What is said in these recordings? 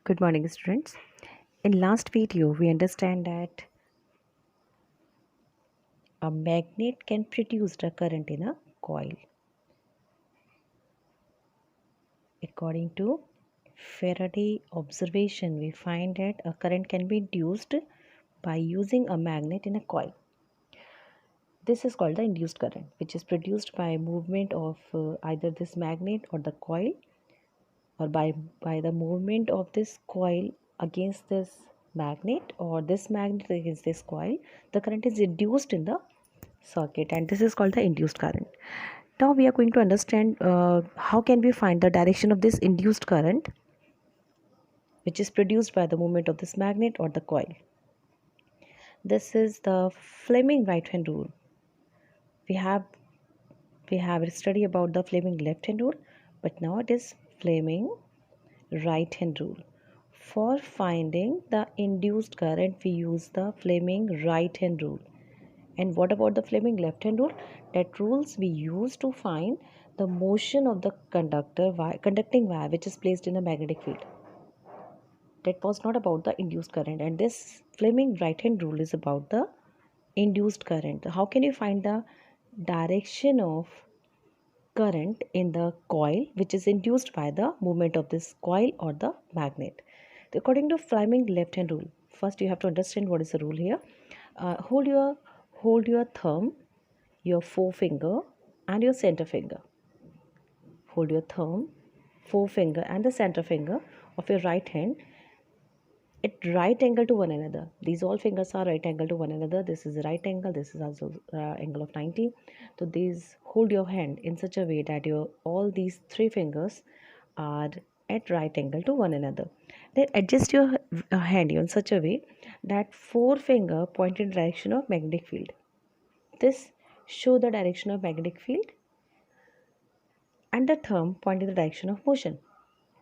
Good morning, students. In last video, we understand that a magnet can produce the current in a coil. According to Faraday observation, we find that a current can be induced by using a magnet in a coil. This is called the induced current, which is produced by movement of either this magnet or the coil, or by the movement of this coil against this magnet, or this magnet against this coil. The current is induced in the circuit, and this is called the induced current. Now we are going to understand how can we find the direction of this induced current, which is produced by the movement of this magnet or the coil. This is the Fleming right hand rule. We have studied about the Fleming left hand rule, but now it is Fleming right hand rule. For finding the induced current, we use the Fleming right hand rule. And what about the Fleming left hand rule? That rules we use to find the motion of the conducting wire which is placed in a magnetic field. That was not about the induced current, and this Fleming right hand rule is about the induced current. How can you find the direction of current in the coil which is induced by the movement of this coil or the magnet? According to Fleming left hand rule, first you have to understand what is the rule here. Hold your thumb, your forefinger and your center finger. Hold your thumb, forefinger and the center finger of your right hand at right angle to one another. These all fingers are right angle to one another. This is right angle, this is also angle of 90. So these, hold your hand in such a way that your all these three fingers are at right angle to one another. Then adjust your hand in such a way that forefinger point in direction of magnetic field. This show the direction of magnetic field, and the thumb point in the direction of motion,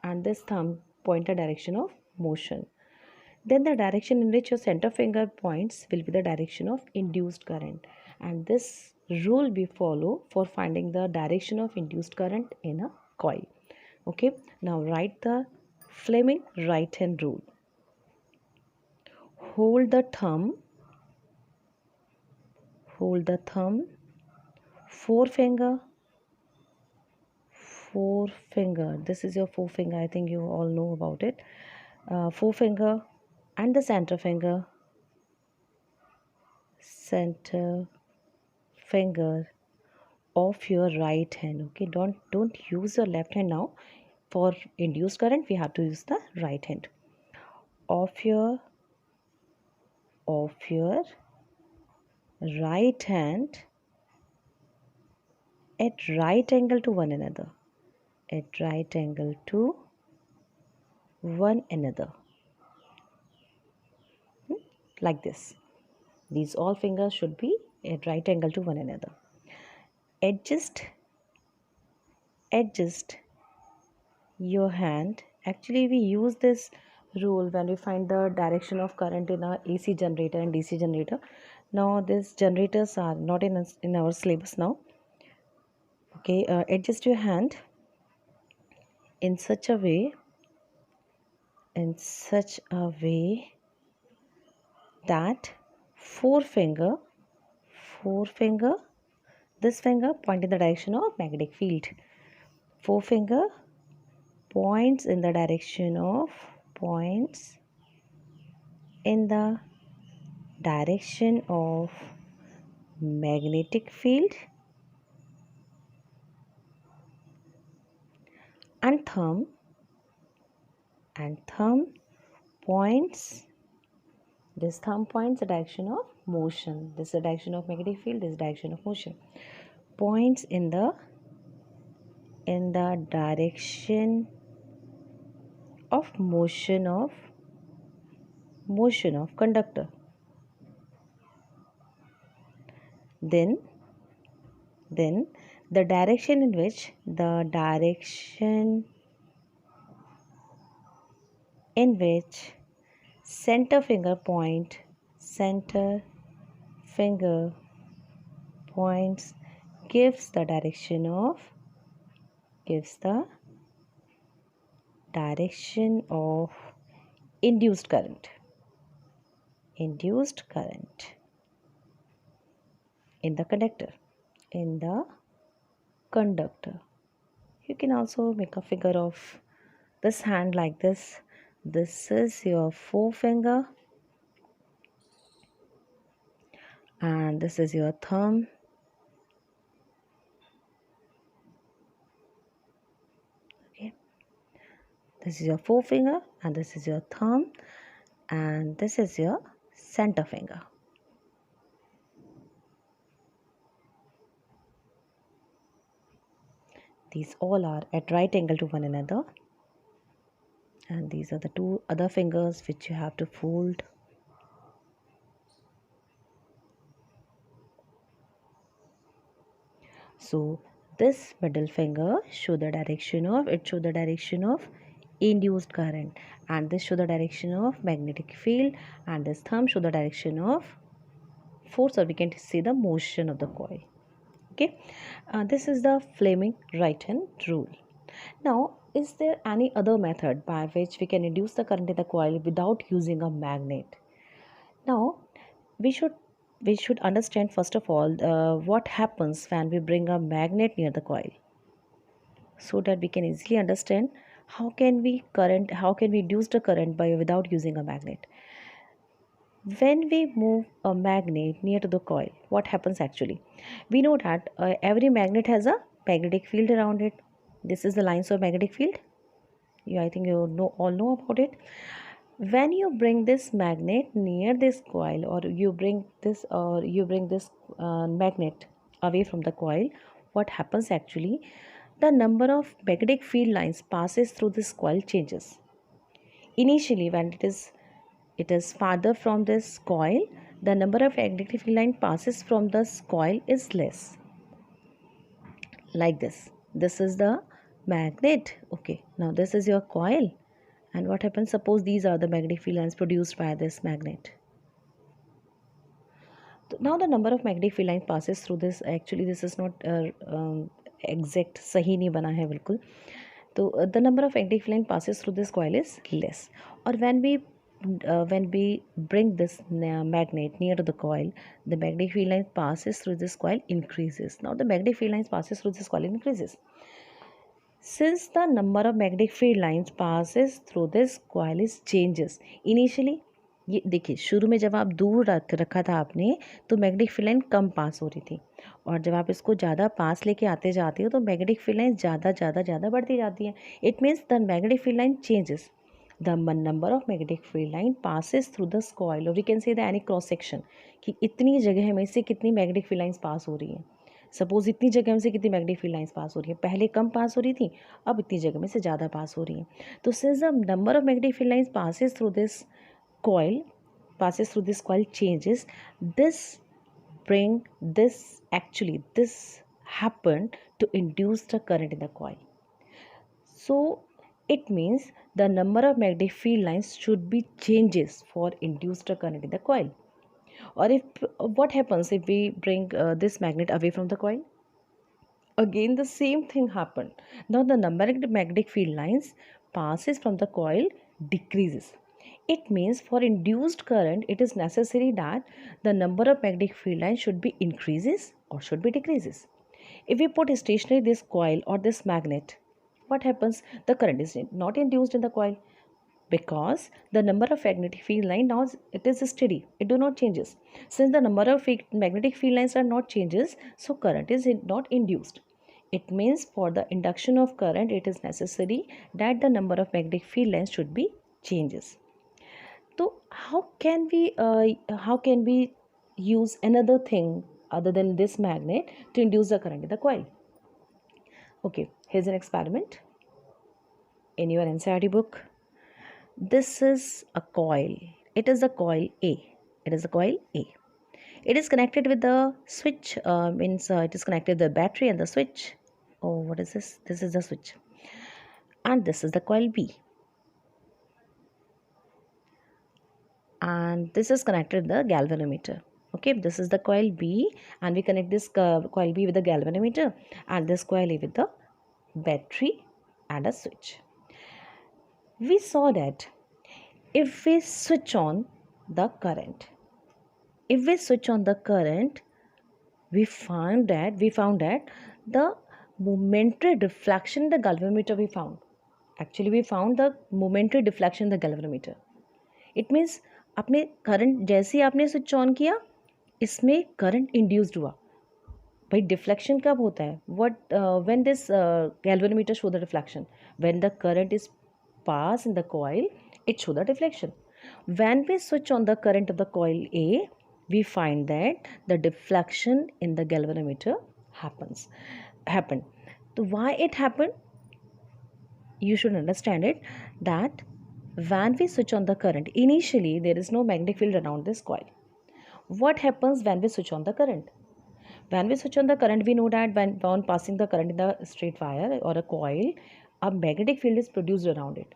and this thumb point the direction of motion. Then the direction in which your center finger points will be the direction of induced current, and this rule we follow for finding the direction of induced current in a coil. Okay, now write the Fleming right hand rule. Hold the thumb, forefinger, this is your forefinger, I think you all know about it. Forefinger and the center finger of your right hand. Okay, don't use your left hand now. For induced current we have to use the right hand. Of your right hand at right angle to one another, like this. These all fingers should be at right angle to one another. Adjust your hand. Actually, we use this rule when we find the direction of current in our AC generator and DC generator. Now these generators are not in our syllabus now. Okay, adjust your hand in such a way that forefinger, this finger point in the direction of magnetic field. Forefinger points in the direction of magnetic field, and thumb points, this thumb points the direction of motion. This is the direction of magnetic field, this is the direction of motion. Points in the direction of motion of conductor. Then the direction in which center finger points gives the direction of induced current. Induced current in the conductor, in the conductor. You can also make a figure of this hand like this. This is your forefinger and this is your thumb. Okay, this is your forefinger and this is your thumb and this is your center finger. These all are at right angle to one another, and these are the two other fingers which you have to fold. So this middle finger show the direction of induced current, and this show the direction of magnetic field, and this thumb show the direction of force, or we can see the motion of the coil. Okay, this is the Fleming right hand rule. Now, is there any other method by which we can induce the current in the coil without using a magnet? Now, we should understand first of all what happens when we bring a magnet near the coil, so that we can easily understand how can we induce the current by without using a magnet. When we move a magnet near to the coil, what happens actually? We know that every magnet has a magnetic field around it. This is the lines of magnetic field. I think you all know about it. When you bring this magnet near this coil, or you bring this magnet away from the coil, what happens actually? The number of magnetic field lines passes through this coil changes. Initially, when it is farther from this coil, the number of magnetic field line passes from this coil is less. Like this. This is the magnet. Okay, now this is your coil. And what happens? Suppose these are the magnetic field lines produced by this magnet. Now the number of magnetic field lines passes through this. Actually, this is not exact. सही नहीं बना है बिल्कुल. So the number of magnetic field line passes through this coil is less. Or when we bring this magnet near to the coil, the magnetic field line passes through this coil increases. Now the magnetic field lines passes through this coil increases. Since the number of magnetic field lines passes through this coil is changes. Initially, ये देखिए, शुरू में जब आप दूर रखा था आपने, तो मैग्नेटिक फील्ड लाइन कम पास हो रही थी, और जब आप इसको ज़्यादा पास लेके आते जाते हो तो मैग्नेटिक फील्ड लाइन ज़्यादा बढ़ती जाती है. It means the magnetic field line changes. The number of magnetic field line passes through the coil, और we can say the any cross section, कि इतनी जगह में से कितनी मैग्नेटिक फील्ड लाइन्स पास हो रही हैं. सपोज इतनी जगह में से कितनी मैग्नेटिक फील्ड लाइन्स पास हो रही है. पहले कम पास हो रही थी, अब इतनी जगह में से ज़्यादा पास हो रही हैं. तो since the number of magnetic field lines passes through this coil changes, this happened to induce the current in the coil. So it means the number of magnetic field lines should be changes for induced current in the coil. Or what happens if we bring this magnet away from the coil? Again the same thing happened. Now the number of magnetic field lines passes from the coil decreases. It means for induced current, it is necessary that the number of magnetic field lines should be increases or should be decreases. If we put stationary this coil or this magnet, what happens? The current is not induced in the coil, because the number of magnetic field line now it is steady, it do not changes. Since the number of magnetic field lines are not changes, so current is not induced. It means for the induction of current, it is necessary that the number of magnetic field lines should be changes. So how can we use another thing other than this magnet to induce the current in the coil? Okay, here's an experiment in your NCERT book. This is a coil. It is a coil A. It is a coil A. It is connected with the switch. It is connected with the battery and the switch. Oh, what is this? This is the switch. And this is the coil B. And this is connected the galvanometer. Okay, this is the coil B, and we connect this coil B with the galvanometer, and this coil A with the battery and a switch. We saw that if we switch on the current, if we switch on the current, we found that the momentary deflection in the galvanometer we found the momentary deflection in the galvanometer. It means आपने current जैसे ही आपने switch on किया, इसमें current induced हुआ. भाई deflection कब होता है? What when this galvanometer show the deflection, when the current is pass in the coil, it show the deflection. When we switch on the current of the coil A, we find that the deflection in the galvanometer happened. So why it happened? You should understand it that when we switch on the current, initially there is no magnetic field around this coil. What happens when we switch on the current? When we switch on the current, we know that when passing the current in the straight wire or a coil, a magnetic field is produced around it.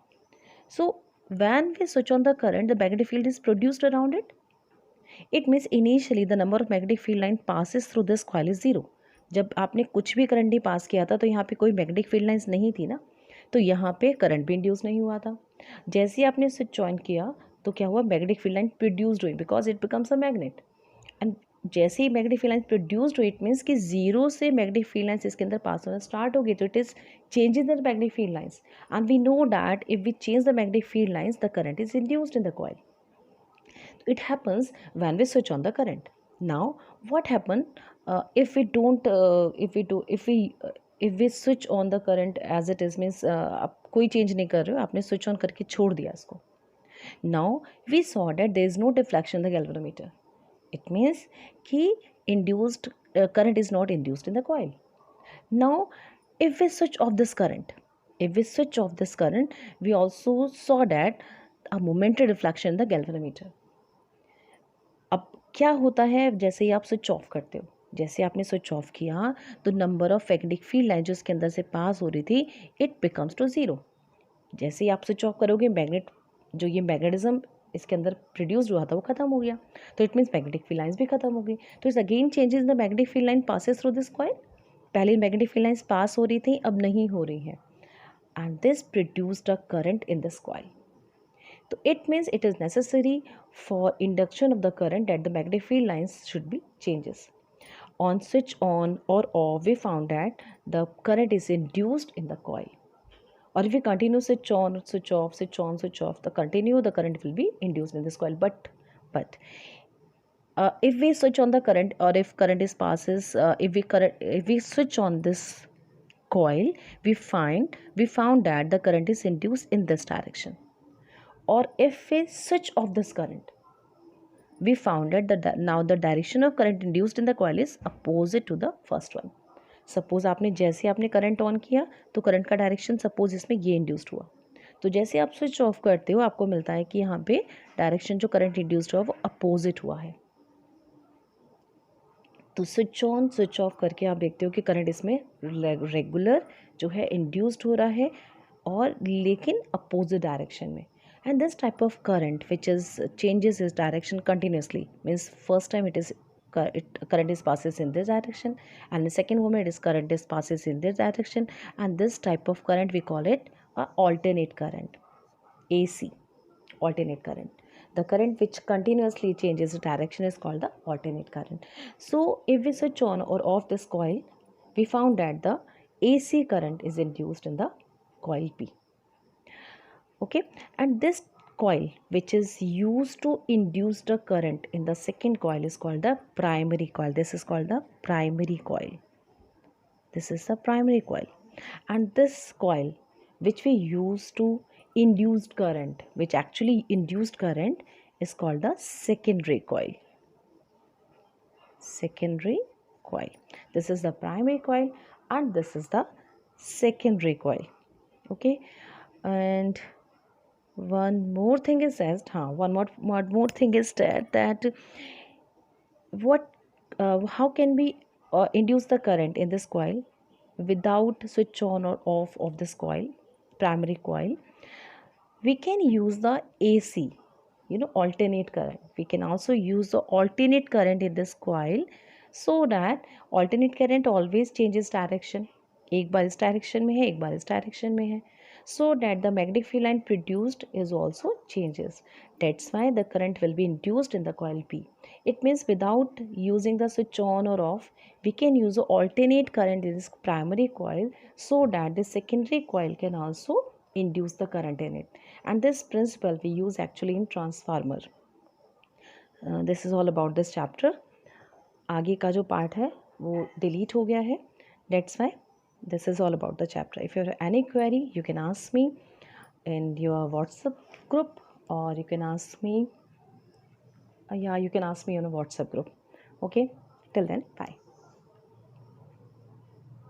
So when we switch on the current, the magnetic field is produced around it. It means initially the number of magnetic field line passes through this coil is 0. जब आपने कुछ भी current नहीं पास किया था तो यहाँ पे कोई मैग्नेटिक फील्ड लाइंस नहीं थी ना, तो यहाँ पे करंट भी इंड्यूस नहीं हुआ था. जैसे ही आपने स्विच ज्वाइन किया तो क्या हुआ? मैग्नेटिक फील्ड लाइन प्रोड्यूस्ड हुई because it becomes a magnet. And जैसे ही मैग्नेटिक फील्ड लाइन प्रोड्यूस्ड हुई, इट मीन्स कि जीरो से मैग्नेटिक फील्ड लाइंस इसके अंदर पास होना स्टार्ट हो गई. तो it is changes the magnetic field lines and we know that if we change the magnetic field lines the current is induced in the coil. It happens when we switch on the current. Now what happen if we don't if we switch on the current as it is, means आप कोई change नहीं कर रहे हो, आपने switch on करके छोड़ दिया इसको. Now we saw that there is no deflection in the galvanometer. It means कि induced current is not induced in the coil. Now if we switch off this current, we also saw that a momentary deflection in the galvanometer. अब क्या होता है? जैसे ही आप switch off करते हो, जैसे आपने स्विच ऑफ किया तो number of magnetic field line जो इसके अंदर से पास हो रही थी, इट बिकम्स टू 0. जैसे ही आप स्विच ऑफ करोगे, मैग्नेट जो ये मैग्नेटिज्म इसके अंदर प्रोड्यूस्ड हुआ था वो खत्म हो गया. तो it means magnetic field lines भी खत्म हो गई. तो it's again changes in the magnetic field line passes through this coil. पहले मैग्नेटिक फील्ड लाइंस पास हो रही थी, अब नहीं हो रही हैं, and this produced a current in this coil. So it means it is necessary for induction of the current that the magnetic field lines should be changes. On switch on or off, we found that the current is induced in the coil. Or if we continue switch on, switch off, switch on, switch off, the current will be induced in this coil. But if we switch on the current, or if current is passes, if we switch on this coil, we found that the current is induced in this direction. Or if we switch off this current, we found that now the direction of current induced in the coil is opposite to the first one. Suppose आपने जैसे आपने current on किया तो current का direction suppose इसमें ये induced हुआ, तो जैसे आप स्विच ऑफ करते हो आपको मिलता है कि यहाँ पे डायरेक्शन जो करंट इंड्यूस्ड हुआ वो अपोजिट हुआ है. तो स्विच ऑन स्विच ऑफ करके आप देखते हो कि करंट इसमें रेगुलर जो है इंड्यूस्ड हो रहा है, और लेकिन अपोजिट डायरेक्शन में. And this type of current which is changes its direction continuously, means first time current is passes in this direction, and the second moment current is passes in this direction, and this type of current we call it a alternate current, AC, alternate current. The current which continuously changes direction is called the alternate current. So if we switch on or off this coil, we found that the AC current is induced in the coil P. Okay, and this coil which is used to induce the current in the second coil is called the primary coil. This is called the primary coil. This is the primary coil. And this coil which we use to induce current, which actually induced current, is called the secondary coil. Secondary coil. This is the primary coil and this is the secondary coil. Okay, and one more thing is that one more thing is that how can we induce the current in this coil without switch on or off of this coil, primary coil? We can use the AC, alternate current. We can also use the alternate current in this coil, so that alternate current always changes direction. एक बार इस direction में है, एक बार इस direction में है. so that the magnetic field line produced is also changes. That's why the current will be induced in the coil P. It means without using the switch on or off, we can use a alternate current in this primary coil so that the secondary coil can also induce the current in it. And this principle we use actually in transformer. This is all about this chapter. आगे का जो part है वो delete हो गया है. That's why this is all about the chapter. If you have any query, you can ask me in your WhatsApp group, or you can ask me, you can ask me on a WhatsApp group. Okay, till then, bye.